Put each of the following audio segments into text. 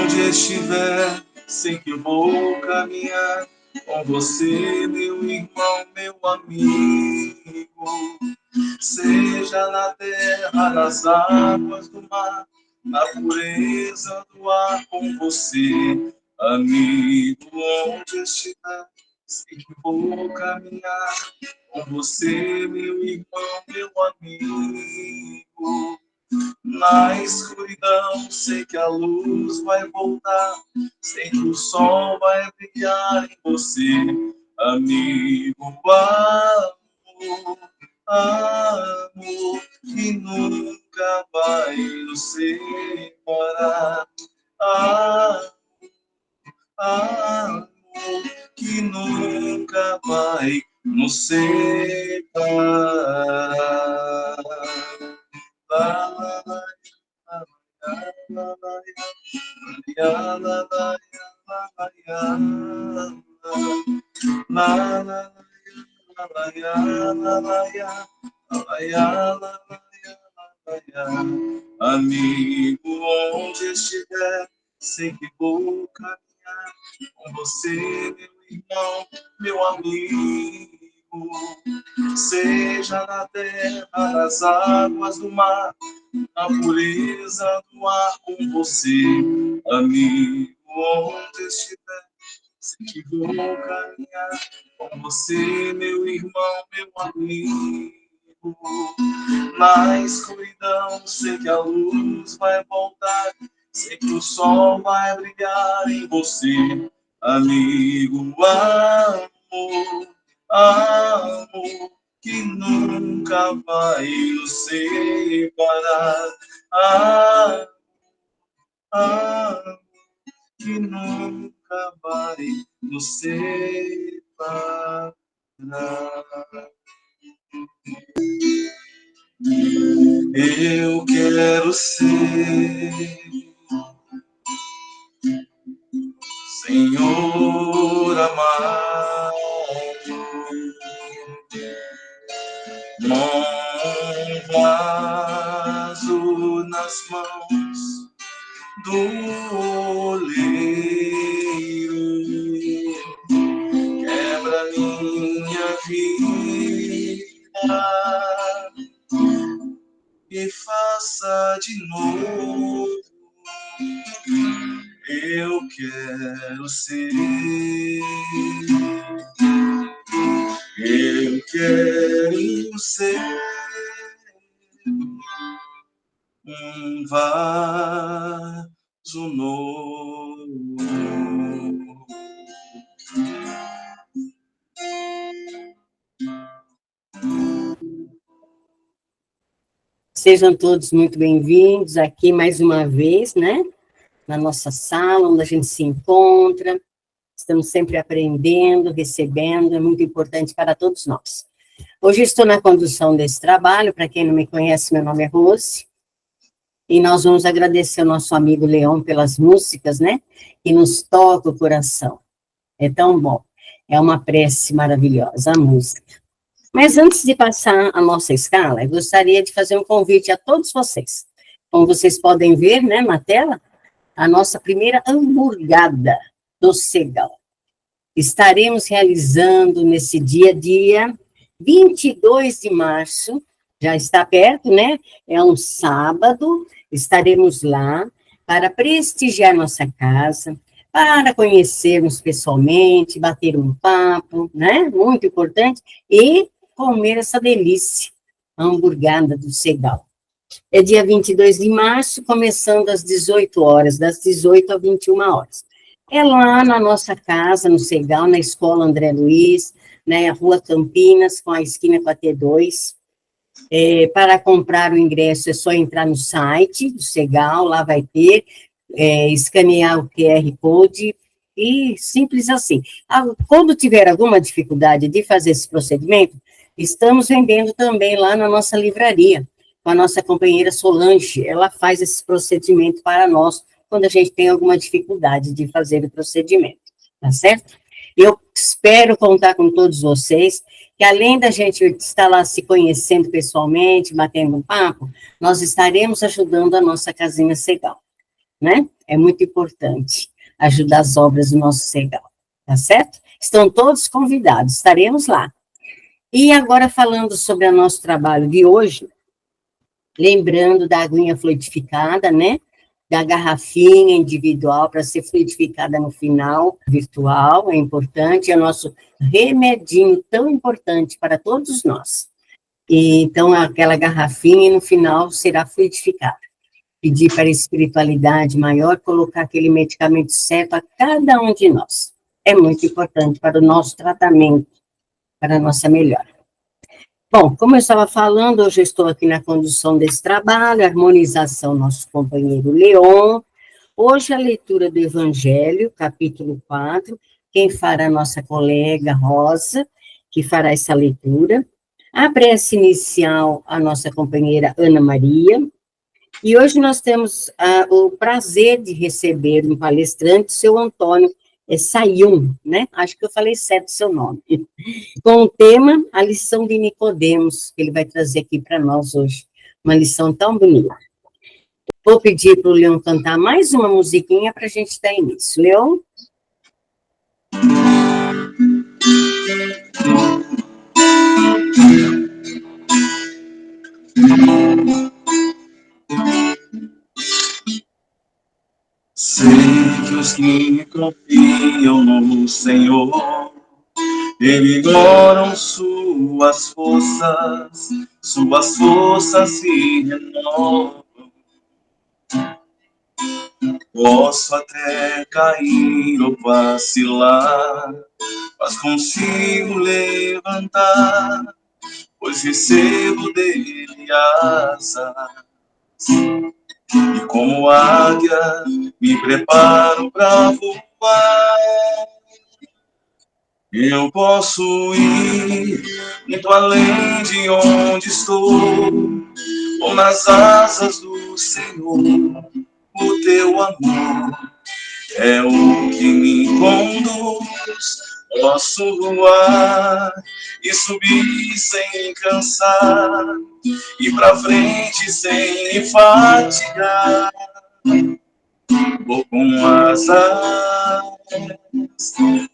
onde estiver, sei que vou caminhar com você, meu irmão, meu amigo. Seja na terra, nas águas do mar, na pureza do ar com você, amigo, onde estiver, sei que vou caminhar com você, meu irmão, meu amigo. Na escuridão, sei que a luz vai voltar, sei que o sol vai brilhar em você, amigo, amo, amo, que nunca vai nos separar, amo, amo, que nunca vai nos separar. Amigo, onde estiver, sei que vou caminhar com você, meu irmão, meu amigo. Seja na terra, nas águas do mar, na pureza do ar com você, amigo, onde estiver, sei que vou caminhar com você, meu irmão, meu amigo. Na escuridão, sei que a luz vai voltar, sei que o sol vai brilhar em você, amigo, amo, amo, que nunca vai nos separar, amo, que nunca vai nos separar. Eu quero ser, Senhor amado, um vaso nas mãos do oleiro, quebra minha vida e faça de novo. Eu quero ser, eu quero ser um vaso novo. Sejam todos muito bem-vindos aqui mais uma vez, né? Na nossa sala, onde a gente se encontra. Estamos sempre aprendendo, recebendo, é muito importante para todos nós. Hoje estou na condução desse trabalho, para quem não me conhece, meu nome é Rose, e nós vamos agradecer ao nosso amigo Leon pelas músicas, né? Que nos toca o coração. É tão bom. É uma prece maravilhosa, a música. Mas antes de passar a nossa escala, eu gostaria de fazer um convite a todos vocês. Como vocês podem ver, né, na tela, a nossa primeira hamburgada do Segal. Estaremos realizando nesse dia 22 de março, já está perto, né? É um sábado, estaremos lá para prestigiar nossa casa, para conhecermos pessoalmente, bater um papo, né? Muito importante, e comer essa delícia, a hamburgada do Segal. É dia 22 de março, começando às 18 horas, das 18 às 21 horas. É lá na nossa casa, no Segal, na Escola André Luiz, né, Rua Campinas, com a esquina com a T2. Para comprar o ingresso é só entrar no site do Segal, lá vai ter, escanear o QR Code, e simples assim. Quando tiver alguma dificuldade de fazer esse procedimento, estamos vendendo também lá na nossa livraria, com a nossa companheira Solange, ela faz esse procedimento para nós, quando a gente tem alguma dificuldade de fazer o procedimento, tá certo? Eu espero contar com todos vocês, que além da gente estar lá se conhecendo pessoalmente, batendo um papo, nós estaremos ajudando a nossa casinha Segal. né? É muito importante ajudar as obras do nosso CEGAL, tá certo? Estão todos convidados, estaremos lá. E agora falando sobre o nosso trabalho de hoje, lembrando da aguinha fluidificada, né? Da garrafinha individual para ser fluidificada no final, virtual, é importante, é o nosso remedinho tão importante para todos nós. E, então, aquela garrafinha no final será fluidificada. Pedir para a espiritualidade maior colocar aquele medicamento certo a cada um de nós. É muito importante para o nosso tratamento, para a nossa melhora. Bom, como eu estava falando, hoje eu estou aqui na condução desse trabalho, harmonização, nosso companheiro Leon. Hoje a leitura do Evangelho, capítulo 4, quem fará a nossa colega Rosa, que fará essa leitura. A prece inicial, a nossa companheira Ana Maria. E hoje nós temos o prazer de receber um palestrante, seu Antônio Sayum, né? Acho que eu falei certo o seu nome. Com o tema, a lição de Nicodemos, que ele vai trazer aqui para nós hoje. Uma lição tão bonita. Vou pedir para o Leon cantar mais uma musiquinha para a gente dar início. Leon? Sei que os que confiam no Senhor revigoram suas forças se renovam. Posso até cair ou vacilar, mas consigo levantar, pois recebo dele asas. E como águia, me preparo para voar. Eu posso ir muito além de onde estou, ou nas asas do Senhor. O teu amor é o que me conduz. Posso voar e subir sem cansar, e pra frente sem me fatigar. Vou com asas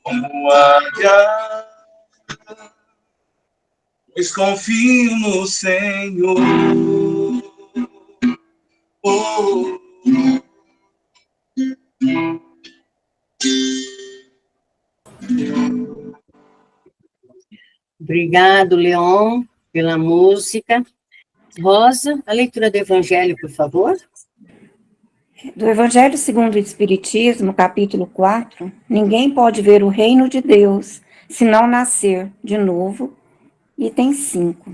como águia, pois confio no Senhor. Oh. Obrigado, Leon, pela música. Rosa, a leitura do Evangelho, por favor. Do Evangelho segundo o Espiritismo, capítulo 4, ninguém pode ver o reino de Deus se não nascer de novo. Item 5.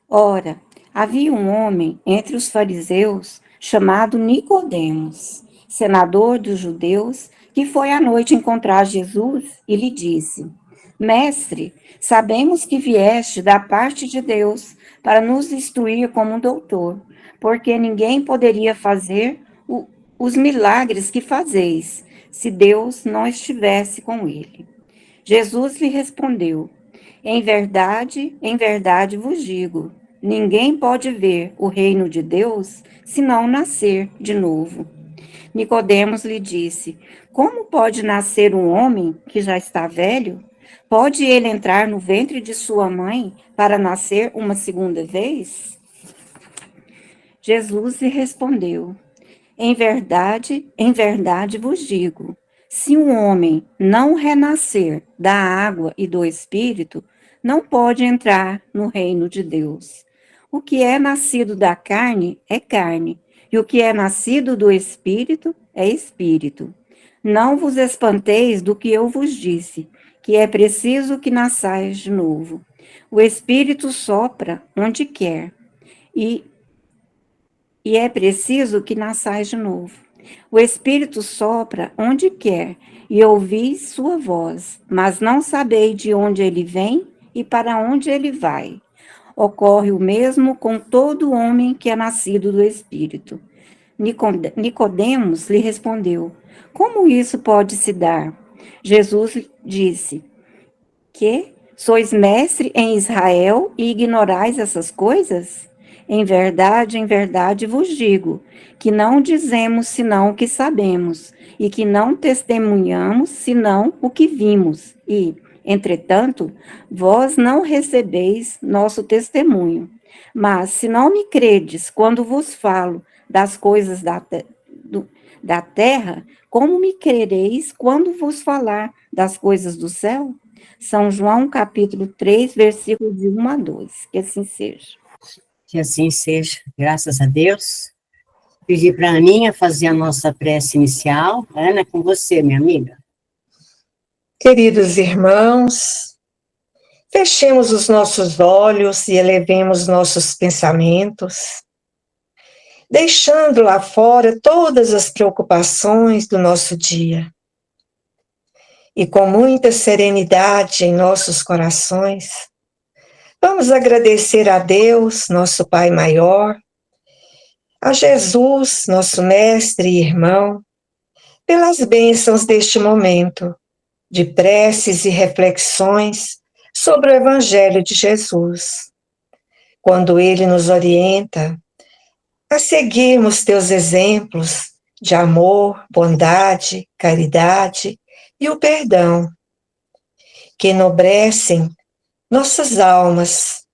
Ora, havia um homem entre os fariseus chamado Nicodemos, senador dos judeus, que foi à noite encontrar Jesus e lhe disse: Mestre, sabemos que vieste da parte de Deus para nos instruir como um doutor, porque ninguém poderia fazer os milagres que fazeis, se Deus não estivesse com ele. Jesus lhe respondeu: em verdade vos digo, ninguém pode ver o reino de Deus se não nascer de novo. Nicodemos lhe disse: como pode nascer um homem que já está velho? Pode ele entrar no ventre de sua mãe para nascer uma segunda vez? Jesus lhe respondeu: em verdade vos digo, se um homem não renascer da água e do Espírito, não pode entrar no reino de Deus. O que é nascido da carne é carne, e o que é nascido do Espírito é Espírito. Não vos espanteis do que eu vos disse, que é preciso que nasçais de novo. O Espírito sopra onde quer, e é preciso que nasçais de novo. O Espírito sopra onde quer, e ouvis sua voz, mas não sabeis de onde ele vem e para onde ele vai. Ocorre o mesmo com todo homem que é nascido do Espírito. Nicodemos lhe respondeu: como isso pode se dar? Jesus disse: que sois mestre em Israel e ignorais essas coisas? Em verdade vos digo, que não dizemos senão o que sabemos, e que não testemunhamos senão o que vimos. E, entretanto, vós não recebeis nosso testemunho. Mas, se não me credes quando vos falo das coisas da terra, como me crereis quando vos falar das coisas do céu? São João, capítulo 3, versículos de 1 a 2. Que assim seja. Que assim seja, graças a Deus. Pedir para a Aninha fazer a nossa prece inicial. Ana, é com você, minha amiga. Queridos irmãos, fechemos os nossos olhos e elevemos nossos pensamentos, deixando lá fora todas as preocupações do nosso dia. E com muita serenidade em nossos corações, vamos agradecer a Deus, nosso Pai maior, a Jesus, nosso mestre e irmão, pelas bênçãos deste momento de preces e reflexões sobre o Evangelho de Jesus, quando ele nos orienta a seguirmos teus exemplos de amor, bondade, caridade e o perdão, que enobrecem nossas almas,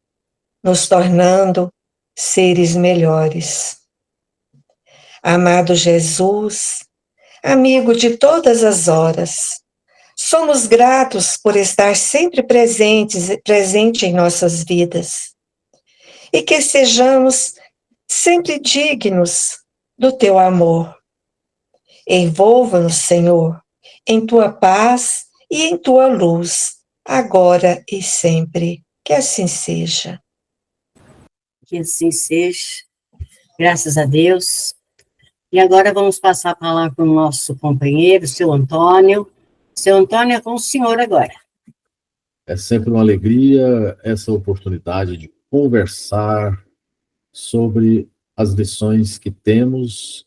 nos tornando seres melhores. Amado Jesus, amigo de todas as horas, somos gratos por estar sempre presente em nossas vidas, e que sejamos sempre dignos do teu amor. Envolva-nos, Senhor, em tua paz e em tua luz, agora e sempre. Que assim seja. Que assim seja, graças a Deus. E agora vamos passar a palavra para o nosso companheiro, seu Antônio. Seu Antônio, é com o senhor agora. É sempre uma alegria essa oportunidade de conversar sobre as lições que temos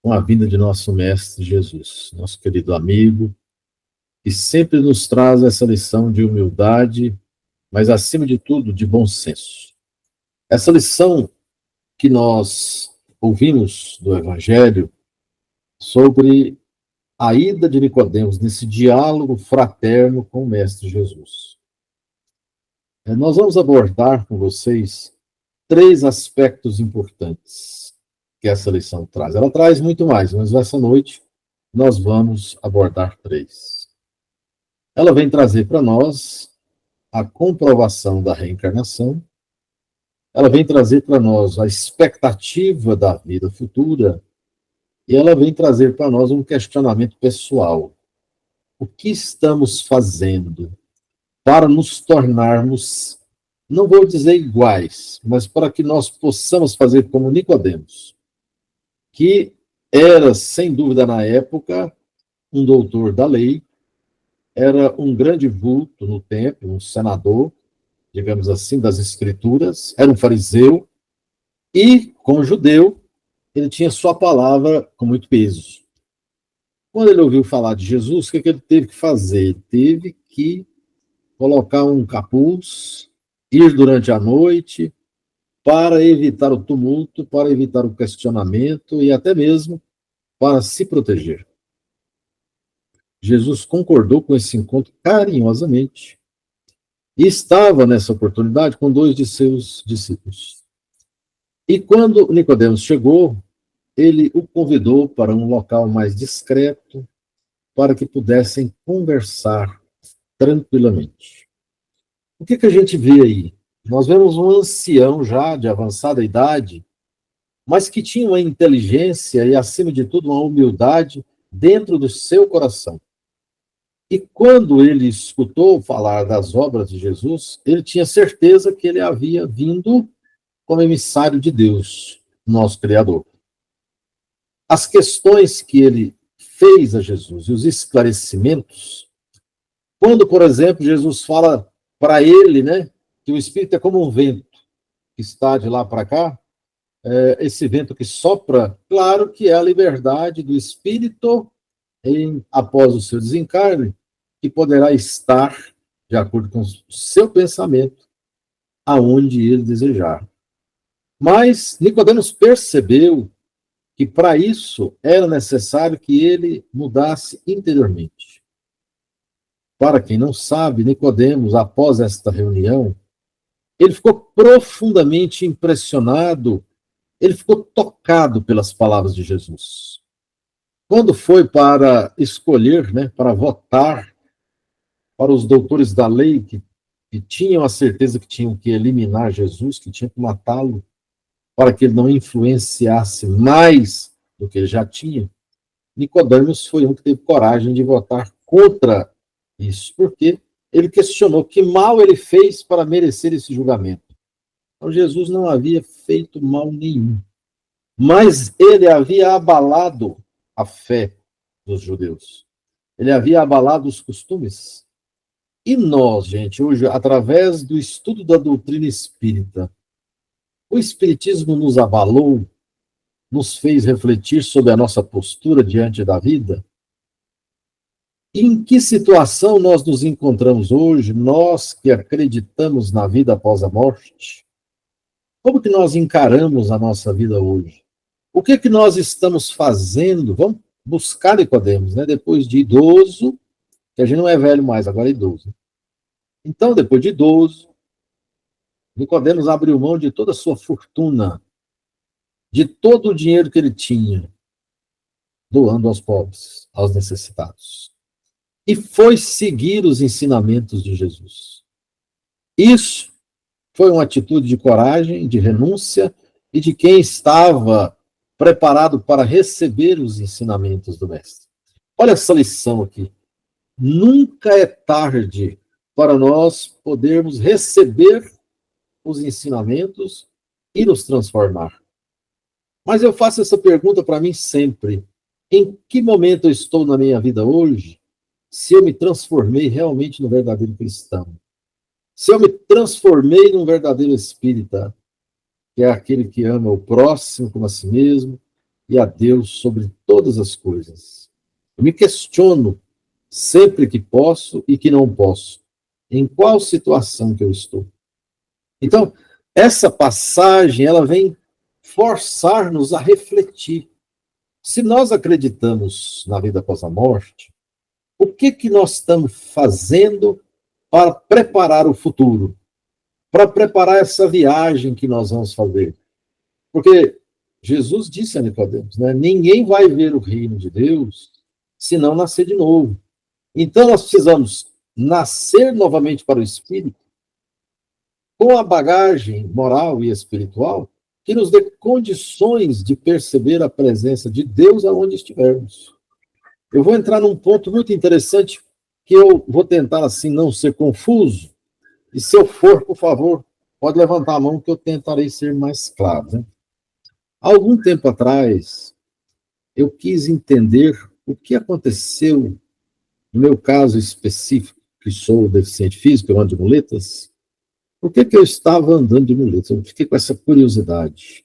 com a vinda de nosso Mestre Jesus, nosso querido amigo, que sempre nos traz essa lição de humildade, mas, acima de tudo, de bom senso. Essa lição que nós ouvimos do Evangelho sobre a ida de Nicodemos nesse diálogo fraterno com o Mestre Jesus. Nós vamos abordar com vocês 3 aspectos importantes que essa lição traz. Ela traz muito mais, mas essa noite nós vamos abordar 3. Ela vem trazer para nós a comprovação da reencarnação, ela vem trazer para nós a expectativa da vida futura, e ela vem trazer para nós um questionamento pessoal. O que estamos fazendo para nos tornarmos, não vou dizer iguais, mas para que nós possamos fazer como Nicodemos, que era, sem dúvida na época, um doutor da lei, era um grande vulto no templo, um senador, digamos assim, das escrituras, era um fariseu, e, como judeu, ele tinha sua palavra com muito peso. Quando ele ouviu falar de Jesus, o que ele teve que fazer? Ele teve que colocar um capuz, ir durante a noite, para evitar o tumulto, para evitar o questionamento e até mesmo para se proteger. Jesus concordou com esse encontro carinhosamente e estava nessa oportunidade com 2 de seus discípulos. E quando Nicodemos chegou, ele o convidou para um local mais discreto, para que pudessem conversar tranquilamente. O que a gente vê aí? Nós vemos um ancião já de avançada idade, mas que tinha uma inteligência e, acima de tudo, uma humildade dentro do seu coração. E quando ele escutou falar das obras de Jesus, ele tinha certeza que ele havia vindo como emissário de Deus, nosso Criador. As questões que ele fez a Jesus e os esclarecimentos, quando, por exemplo, Jesus fala para ele, né, que o Espírito é como um vento que está de lá para cá, esse vento que sopra, claro que é a liberdade do Espírito após o seu desencarne, que poderá estar, de acordo com o seu pensamento, aonde ele desejar. Mas Nicodemos percebeu que para isso era necessário que ele mudasse interiormente. Para quem não sabe, Nicodemos, após esta reunião, ele ficou profundamente impressionado, ele ficou tocado pelas palavras de Jesus. Quando foi para escolher, para votar para os doutores da lei que tinham a certeza que tinham que eliminar Jesus, que tinham que matá-lo, para que ele não influenciasse mais do que ele já tinha, Nicodemos foi um que teve coragem de votar contra isso, porque ele questionou que mal ele fez para merecer esse julgamento. Então, Jesus não havia feito mal nenhum, mas ele havia abalado a fé dos judeus. Ele havia abalado os costumes. E nós, gente, hoje, através do estudo da doutrina espírita, o espiritismo nos abalou, nos fez refletir sobre a nossa postura diante da vida. Em que situação nós nos encontramos hoje, nós que acreditamos na vida após a morte? Como que nós encaramos a nossa vida hoje? O que que nós estamos fazendo? Vamos buscar Nicodemos, depois de idoso, que a gente não é velho mais, agora é idoso. Então, depois de idoso, Nicodemos abriu mão de toda a sua fortuna, de todo o dinheiro que ele tinha, doando aos pobres, aos necessitados. E foi seguir os ensinamentos de Jesus. Isso foi uma atitude de coragem, de renúncia e de quem estava preparado para receber os ensinamentos do Mestre. Olha essa lição aqui. Nunca é tarde para nós podermos receber os ensinamentos e nos transformar. Mas eu faço essa pergunta para mim sempre. Em que momento eu estou na minha vida hoje, se eu me transformei realmente no verdadeiro cristão? Se eu me transformei num verdadeiro espírita, que é aquele que ama o próximo como a si mesmo e a Deus sobre todas as coisas. Eu me questiono sempre que posso e que não posso. Em qual situação que eu estou? Então, essa passagem, ela vem forçar-nos a refletir. Se nós acreditamos na vida após a morte, o que que nós estamos fazendo para preparar o futuro? Para preparar essa viagem que nós vamos fazer? Porque Jesus disse a Nicodemos, ninguém vai ver o reino de Deus se não nascer de novo. Então, nós precisamos nascer novamente para o Espírito, com a bagagem moral e espiritual que nos dê condições de perceber a presença de Deus aonde estivermos. Eu vou entrar num ponto muito interessante que eu vou tentar, assim, não ser confuso. E se eu for, por favor, pode levantar a mão que eu tentarei ser mais claro. Há algum tempo atrás, eu quis entender o que aconteceu, no meu caso específico, que sou deficiente físico, eu ando de muletas. Por que eu estava andando de muletas? Eu fiquei com essa curiosidade.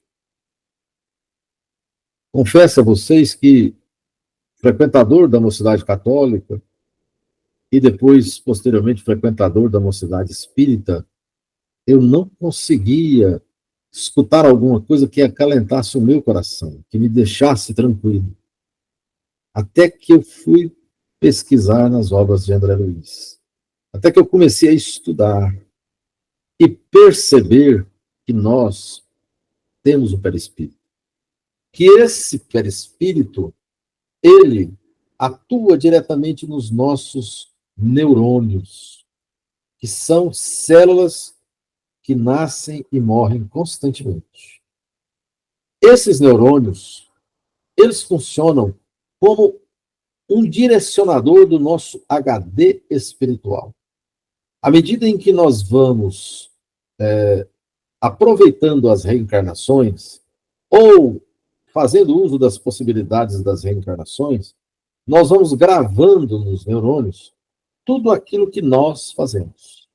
Confesso a vocês que, frequentador da Mocidade Católica, e depois, posteriormente, frequentador da Mocidade Espírita, eu não conseguia escutar alguma coisa que acalentasse o meu coração, que me deixasse tranquilo. Até que eu fui pesquisar nas obras de André Luiz. Até que eu comecei a estudar e perceber que nós temos o perispírito. Que esse perispírito, ele atua diretamente nos nossos neurônios, que são células que nascem e morrem constantemente. Esses neurônios, eles funcionam como um direcionador do nosso HD espiritual. À medida em que nós vamos aproveitando as reencarnações, ou fazendo uso das possibilidades das reencarnações, nós vamos gravando nos neurônios tudo aquilo que nós fazemos.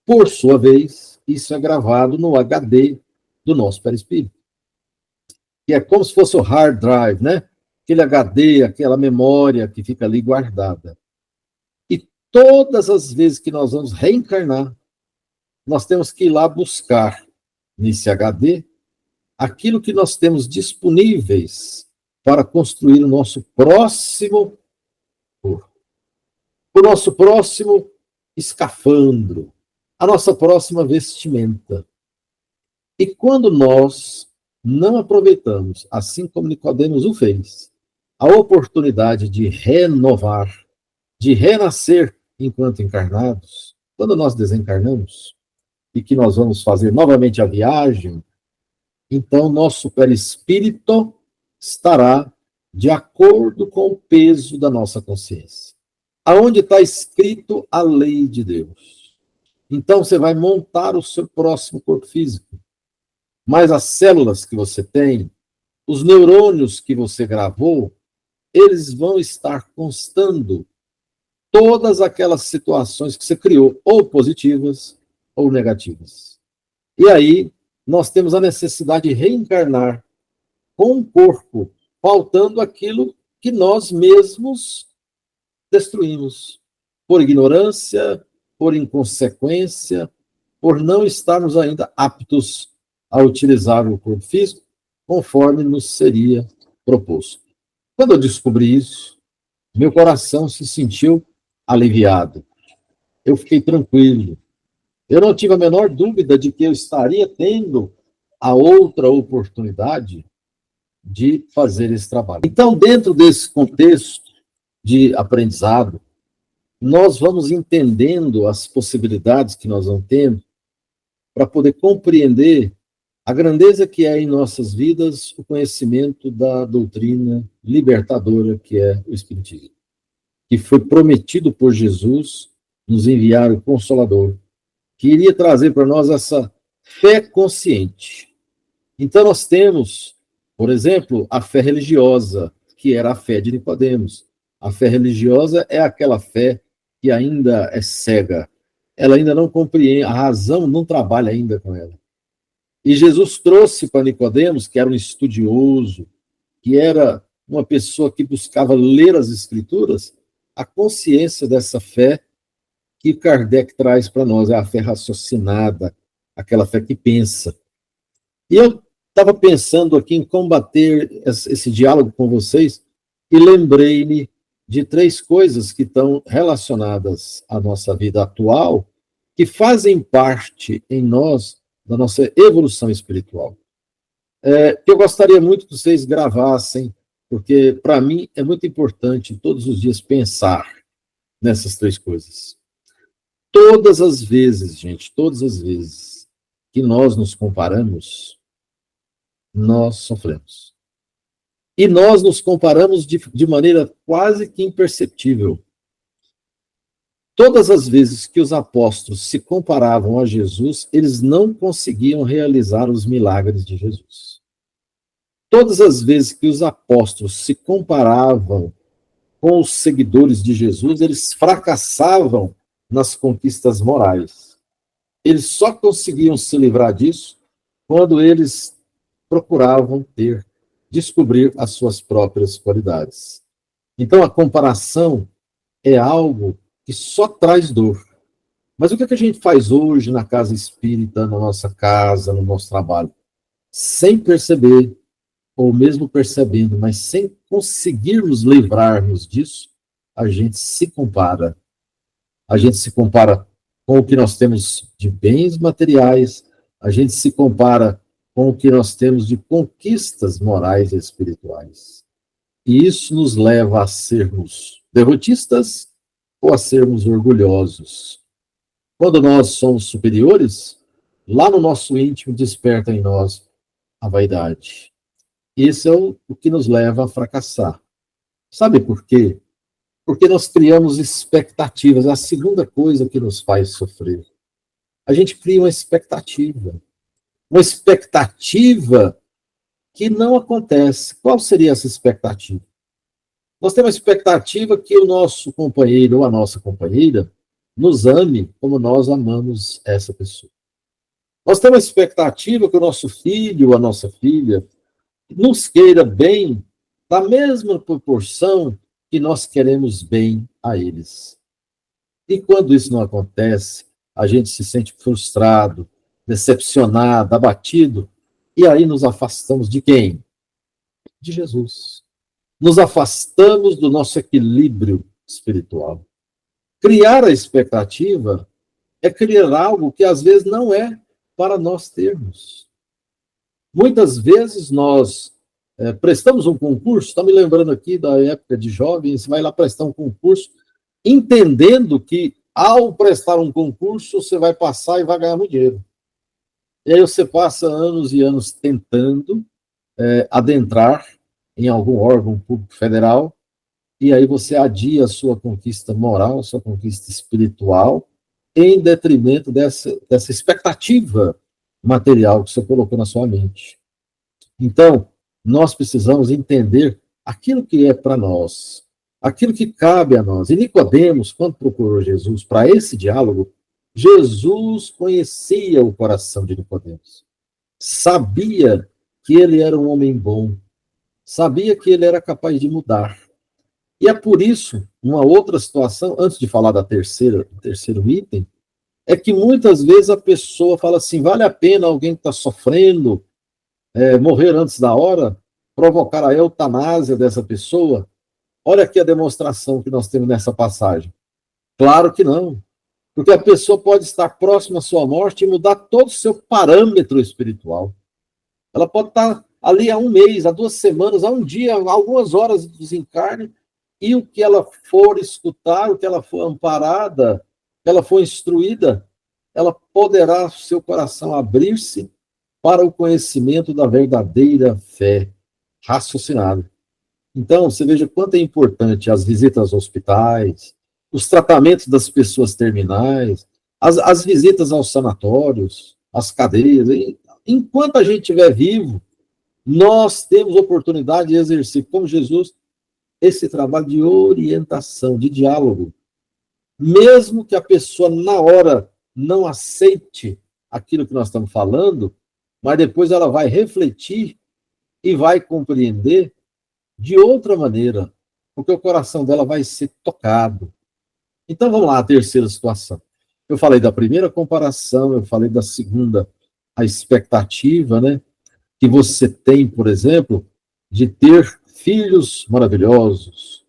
Por sua vez, isso é gravado no HD do nosso perispírito, que é como se fosse o hard drive, Aquele HD, aquela memória que fica ali guardada. E todas as vezes que nós vamos reencarnar, nós temos que ir lá buscar nesse HD, aquilo que nós temos disponíveis para construir o nosso próximo corpo, o nosso próximo escafandro, a nossa próxima vestimenta. E quando nós não aproveitamos, assim como Nicodemos o fez, a oportunidade de renovar, de renascer enquanto encarnados, quando nós desencarnamos e que nós vamos fazer novamente a viagem, então nosso perispírito estará de acordo com o peso da nossa consciência. Aonde está escrito a lei de Deus. Então você vai montar o seu próximo corpo físico. Mas as células que você tem, os neurônios que você gravou, eles vão estar constando todas aquelas situações que você criou, ou positivas ou negativas. E aí, nós temos a necessidade de reencarnar com um corpo, faltando aquilo que nós mesmos destruímos, por ignorância, por inconsequência, por não estarmos ainda aptos a utilizar o corpo físico conforme nos seria proposto. Quando eu descobri isso, meu coração se sentiu aliviado. Eu fiquei tranquilo. Eu não tive a menor dúvida de que eu estaria tendo a outra oportunidade de fazer esse trabalho. Então, dentro desse contexto de aprendizado, nós vamos entendendo as possibilidades que nós vamos tendo para poder compreender a grandeza que é em nossas vidas o conhecimento da doutrina libertadora que é o Espiritismo, que foi prometido por Jesus nos enviar o Consolador, que iria trazer para nós essa fé consciente. Então nós temos, por exemplo, a fé religiosa, que era a fé de Nicodemos. A fé religiosa é aquela fé que ainda é cega, ela ainda não compreende, a razão não trabalha ainda com ela. E Jesus trouxe para Nicodemos, que era um estudioso, que era uma pessoa que buscava ler as Escrituras, a consciência dessa fé que Kardec traz para nós, é a fé raciocinada, aquela fé que pensa. E eu estava pensando aqui em combater esse diálogo com vocês e lembrei-me de 3 coisas que estão relacionadas à nossa vida atual, que fazem parte em nós da nossa evolução espiritual. Eu gostaria muito que vocês gravassem, porque para mim é muito importante todos os dias pensar nessas 3 coisas. Todas as vezes, gente, todas as vezes que nós nos comparamos, nós sofremos. E nós nos comparamos de maneira quase que imperceptível. Todas as vezes que os apóstolos se comparavam a Jesus, eles não conseguiam realizar os milagres de Jesus. Todas as vezes que os apóstolos se comparavam com os seguidores de Jesus, eles fracassavam nas conquistas morais. Eles só conseguiam se livrar disso quando eles procuravam descobrir as suas próprias qualidades. Então, a comparação é algo que só traz dor. Mas o que a gente faz hoje na casa espírita, na nossa casa, no nosso trabalho? Sem perceber, ou mesmo percebendo, mas sem conseguirmos livrarmos disso, a gente se compara. A gente se compara com o que nós temos de bens materiais, a gente se compara com o que nós temos de conquistas morais e espirituais. E isso nos leva a sermos derrotistas ou a sermos orgulhosos. Quando nós somos superiores, lá no nosso íntimo desperta em nós a vaidade. Isso é o que nos leva a fracassar. Sabe por quê? Porque nós criamos expectativas. É a segunda coisa que nos faz sofrer. A gente cria uma expectativa. Uma expectativa que não acontece. Qual seria essa expectativa? Nós temos a expectativa que o nosso companheiro ou a nossa companheira nos ame como nós amamos essa pessoa. Nós temos a expectativa que o nosso filho ou a nossa filha nos queira bem da mesma proporção que nós queremos bem a eles. E quando isso não acontece, a gente se sente frustrado, decepcionado, abatido, e aí nos afastamos de quem? De Jesus. Nos afastamos do nosso equilíbrio espiritual. Criar a expectativa é criar algo que às vezes não é para nós termos. Muitas vezes nós prestamos um concurso, está me lembrando aqui da época de jovem, você vai lá prestar um concurso, entendendo que ao prestar um concurso você vai passar e vai ganhar muito dinheiro. E aí você passa anos e anos tentando adentrar em algum órgão público federal, e aí você adia a sua conquista moral, sua conquista espiritual, em detrimento dessa expectativa material que você colocou na sua mente. Então, nós precisamos entender aquilo que é para nós, aquilo que cabe a nós. E Nicodemos, quando procurou Jesus para esse diálogo, Jesus conhecia o coração de Nicodemos, sabia que ele era um homem bom, sabia que ele era capaz de mudar. E é por isso, uma outra situação, antes de falar do terceiro item, é que muitas vezes a pessoa fala assim, vale a pena alguém que está sofrendo, morrer antes da hora, provocar a eutanásia dessa pessoa? Olha aqui a demonstração que nós temos nessa passagem. Claro que não, porque a pessoa pode estar próxima à sua morte e mudar todo o seu parâmetro espiritual. Ela pode estar ali há um mês, há 2 semanas, há um dia, há algumas horas de desencarne, e o que ela for escutar, o que ela for amparada, que ela for instruída, ela poderá, seu coração, abrir-se para o conhecimento da verdadeira fé raciocinada. Então, você veja quanto é importante as visitas aos hospitais, os tratamentos das pessoas terminais, as visitas aos sanatórios, às cadeias. Enquanto a gente estiver vivo, nós temos oportunidade de exercer, como Jesus, esse trabalho de orientação, de diálogo. Mesmo que a pessoa, na hora, não aceite aquilo que nós estamos falando, mas depois ela vai refletir e vai compreender de outra maneira, porque o coração dela vai ser tocado. Então, vamos lá, a terceira situação. Eu falei da primeira comparação, eu falei da segunda, a expectativa, né, que você tem, por exemplo, de ter filhos maravilhosos,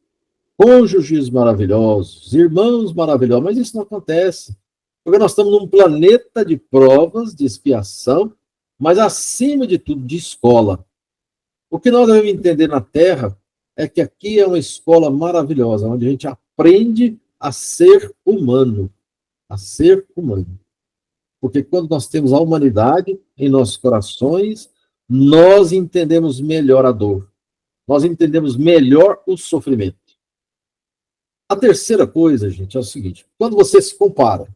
cônjuges maravilhosos, irmãos maravilhosos, mas isso não acontece, porque nós estamos num planeta de provas, de expiação, mas acima de tudo, de escola. O que nós devemos entender na Terra é que aqui é uma escola maravilhosa, onde a gente aprende a ser humano, a ser humano. Porque quando nós temos a humanidade em nossos corações, nós entendemos melhor a dor, nós entendemos melhor o sofrimento. A terceira coisa, gente, é o seguinte: quando você se compara,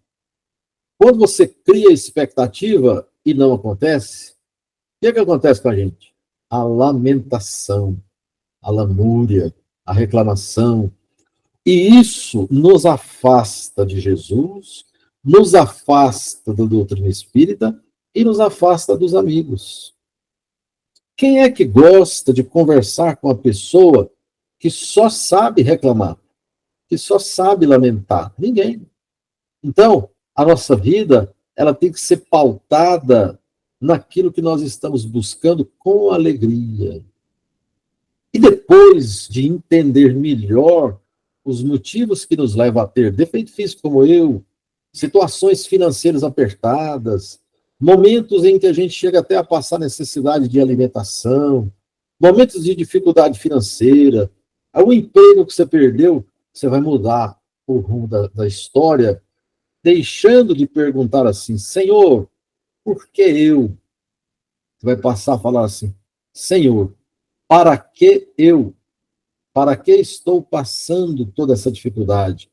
quando você cria expectativa e não acontece, o que acontece com a gente? A lamentação, a lamúria, a reclamação. E isso nos afasta de Jesus, nos afasta da doutrina espírita e nos afasta dos amigos. Quem é que gosta de conversar com a pessoa que só sabe reclamar, que só sabe lamentar? Ninguém. Então, a nossa vida, ela tem que ser pautada naquilo que nós estamos buscando com alegria. E depois de entender melhor os motivos que nos levam a ter defeito físico como eu, situações financeiras apertadas, momentos em que a gente chega até a passar necessidade de alimentação, momentos de dificuldade financeira, o emprego que você perdeu, você vai mudar o rumo da história, deixando de perguntar assim, Senhor, por que eu? Você vai passar a falar assim, Senhor, para que eu? Para que estou passando toda essa dificuldade?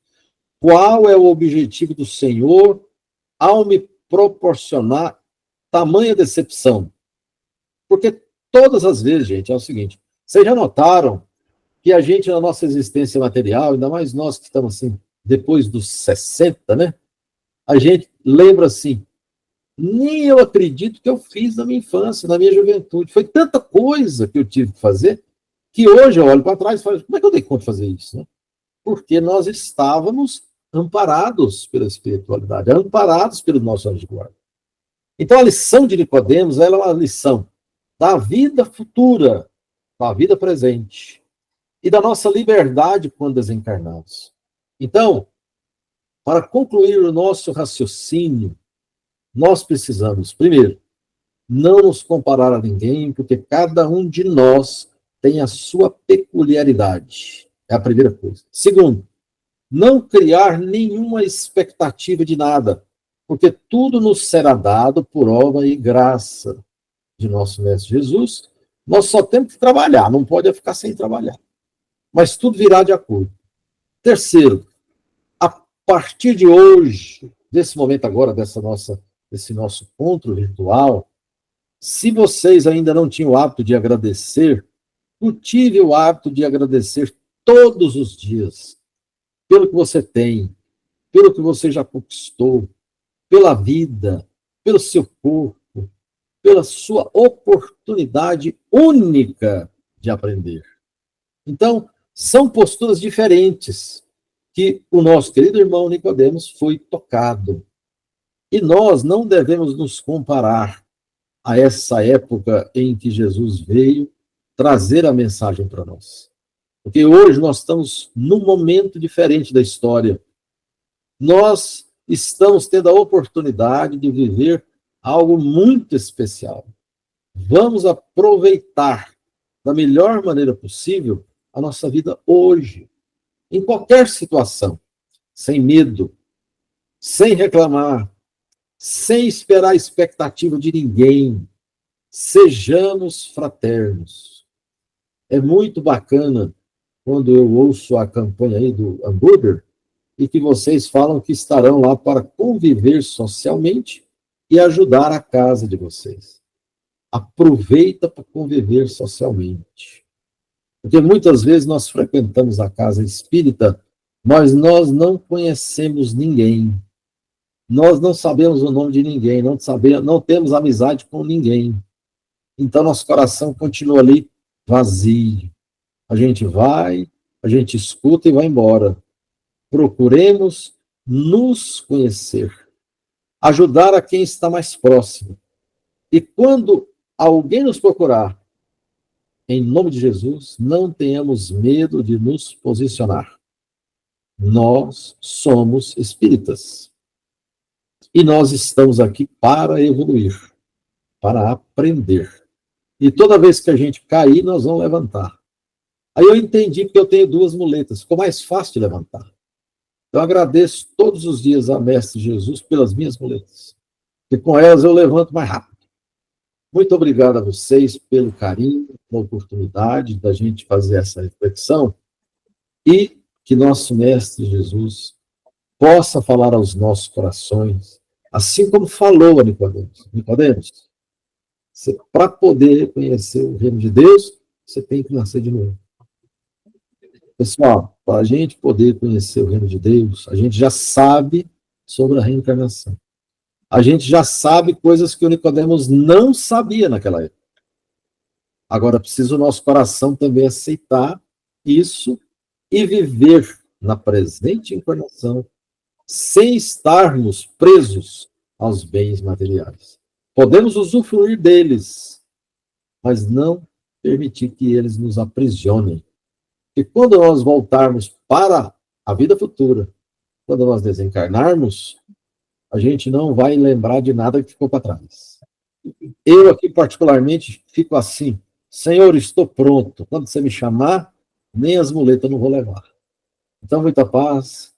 Qual é o objetivo do Senhor ao me proporcionar tamanha decepção? Porque todas as vezes, gente, é o seguinte, vocês já notaram que a gente, na nossa existência material, ainda mais nós que estamos assim, depois dos 60, né? A gente lembra assim, nem eu acredito que eu fiz na minha infância, na minha juventude. Foi tanta coisa que eu tive que fazer, que hoje eu olho para trás e falo, como é que eu dei conta de fazer isso? Né? Porque nós estávamos amparados pela espiritualidade, amparados pelo nosso anjo de guarda. Então, a lição de Nicodemos, ela é uma lição da vida futura, da vida presente e da nossa liberdade quando desencarnados. Então, para concluir o nosso raciocínio, nós precisamos, primeiro, não nos comparar a ninguém, porque cada um de nós tem a sua peculiaridade. É a primeira coisa. Segundo, não criar nenhuma expectativa de nada, porque tudo nos será dado por obra e graça de nosso Mestre Jesus. Nós só temos que trabalhar, não pode ficar sem trabalhar. Mas tudo virá de acordo. Terceiro, a partir de hoje, desse momento agora, desse nosso encontro virtual, se vocês ainda não tinham o hábito de agradecer, cultive o hábito de agradecer todos os dias pelo que você tem, pelo que você já conquistou, pela vida, pelo seu corpo, pela sua oportunidade única de aprender. Então, são posturas diferentes que o nosso querido irmão Nicodemos foi tocado. E nós não devemos nos comparar a essa época em que Jesus veio trazer a mensagem para nós. Porque hoje nós estamos num momento diferente da história. Nós estamos tendo a oportunidade de viver algo muito especial. Vamos aproveitar da melhor maneira possível a nossa vida hoje, em qualquer situação, sem medo, sem reclamar, sem esperar a expectativa de ninguém. Sejamos fraternos. É muito bacana quando eu ouço a campanha aí do hambúrguer e que vocês falam que estarão lá para conviver socialmente e ajudar a casa de vocês. Aproveita para conviver socialmente. Porque muitas vezes nós frequentamos a casa espírita, mas nós não conhecemos ninguém. Nós não sabemos o nome de ninguém, não temos amizade com ninguém. Então nosso coração continua ali vazio. A gente vai, a gente escuta e vai embora. Procuremos nos conhecer, ajudar a quem está mais próximo. E quando alguém nos procurar, em nome de Jesus, não tenhamos medo de nos posicionar. Nós somos espíritas. E nós estamos aqui para evoluir, para aprender. E toda vez que a gente cair, nós vamos levantar. Aí eu entendi que eu tenho duas muletas, ficou mais fácil de levantar. Eu agradeço todos os dias a Mestre Jesus pelas minhas muletas. E com elas eu levanto mais rápido. Muito obrigado a vocês pelo carinho, pela oportunidade da gente fazer essa reflexão e que nosso Mestre Jesus possa falar aos nossos corações, assim como falou a Nicodemos. Nicodemos, para poder conhecer o reino de Deus, você tem que nascer de novo. Pessoal, para a gente poder conhecer o reino de Deus, a gente já sabe sobre a reencarnação. A gente já sabe coisas que o Nicodemos não sabia naquela época. Agora, precisa o nosso coração também aceitar isso e viver na presente encarnação sem estarmos presos aos bens materiais. Podemos usufruir deles, mas não permitir que eles nos aprisionem. E quando nós voltarmos para a vida futura, quando nós desencarnarmos, a gente não vai lembrar de nada que ficou para trás. Eu aqui, particularmente, fico assim, Senhor, estou pronto. Quando você me chamar, nem as muletas eu não vou levar. Então, muita paz.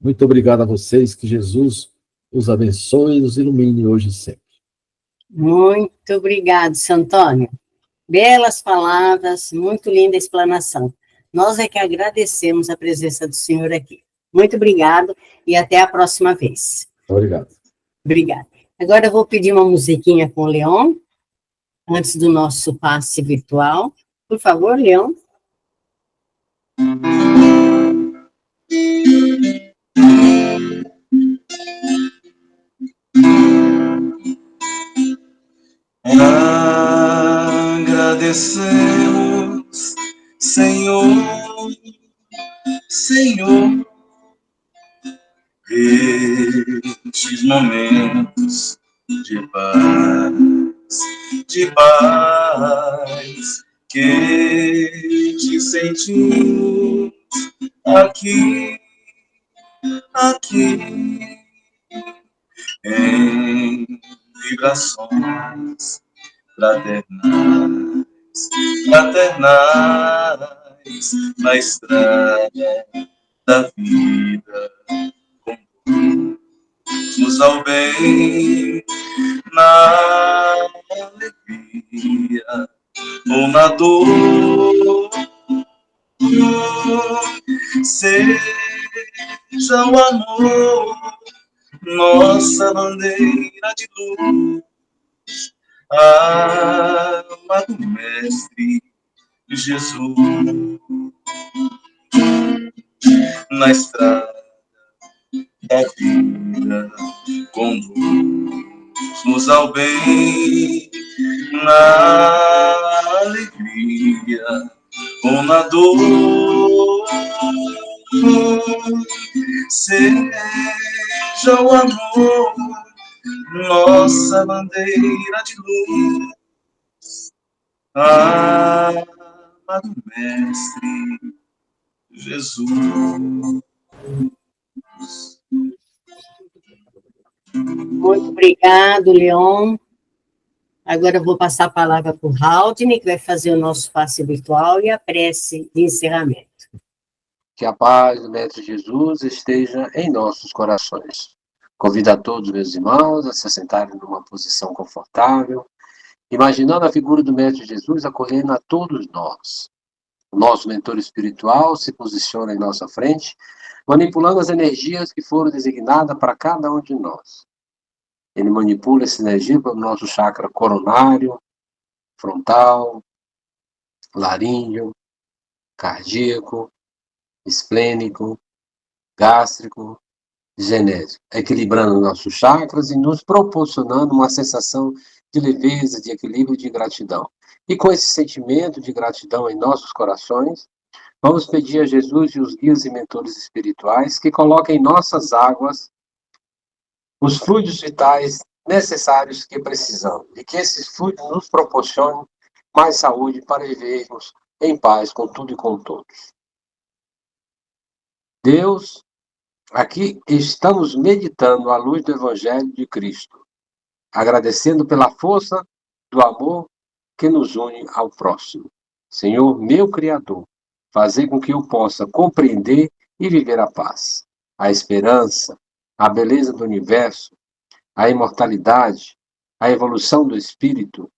Muito obrigado a vocês. Que Jesus os abençoe e os ilumine hoje e sempre. Muito obrigado, seu Antônio. Belas palavras, muito linda explanação. Nós é que agradecemos a presença do senhor aqui. Muito obrigado e até a próxima vez. Obrigado. Obrigada. Agora eu vou pedir uma musiquinha com o Leon, antes do nosso passe virtual. Por favor, Leon. Agradecemos, Senhor, estes momentos de paz, de paz, que te sentimos aqui, aqui, em vibrações fraternais, fraternais, na estrada da vida, conduz ao bem, na alegria ou na dor, seja o amor nossa bandeira de luz, a alma do Mestre Jesus, na estrada da vida, conduz-nos ao bem, na alegria ou na dor, seja o amor nossa bandeira de luz, a alma do Mestre Jesus. Muito obrigado, Leon. Agora eu vou passar a palavra para o Haldane, que vai fazer o nosso passe virtual e a prece de encerramento. Que a paz do Mestre Jesus esteja em nossos corações. Convido a todos, meus irmãos, a se assentarem numa posição confortável, imaginando a figura do Mestre Jesus acolhendo a todos nós. O nosso mentor espiritual se posiciona em nossa frente, manipulando as energias que foram designadas para cada um de nós. Ele manipula essa energia para o nosso chakra coronário, frontal, laríngeo, cardíaco, esplênico, gástrico, genésico, equilibrando nossos chakras e nos proporcionando uma sensação de leveza, de equilíbrio e de gratidão. E com esse sentimento de gratidão em nossos corações, vamos pedir a Jesus e os guias e mentores espirituais que coloquem em nossas águas os fluidos vitais necessários que precisamos e que esses fluidos nos proporcionem mais saúde para vivermos em paz com tudo e com todos. Deus, aqui estamos meditando à luz do Evangelho de Cristo, agradecendo pela força do amor que nos une ao próximo. Senhor, meu Criador, fazer com que eu possa compreender e viver a paz, a esperança, a beleza do universo, a imortalidade, a evolução do espírito,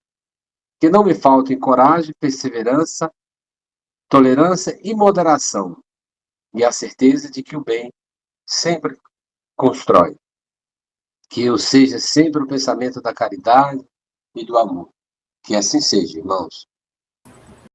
que não me faltem coragem, perseverança, tolerância e moderação, e a certeza de que o bem sempre constrói. Que eu seja sempre o pensamento da caridade e do amor. Que assim seja, irmãos.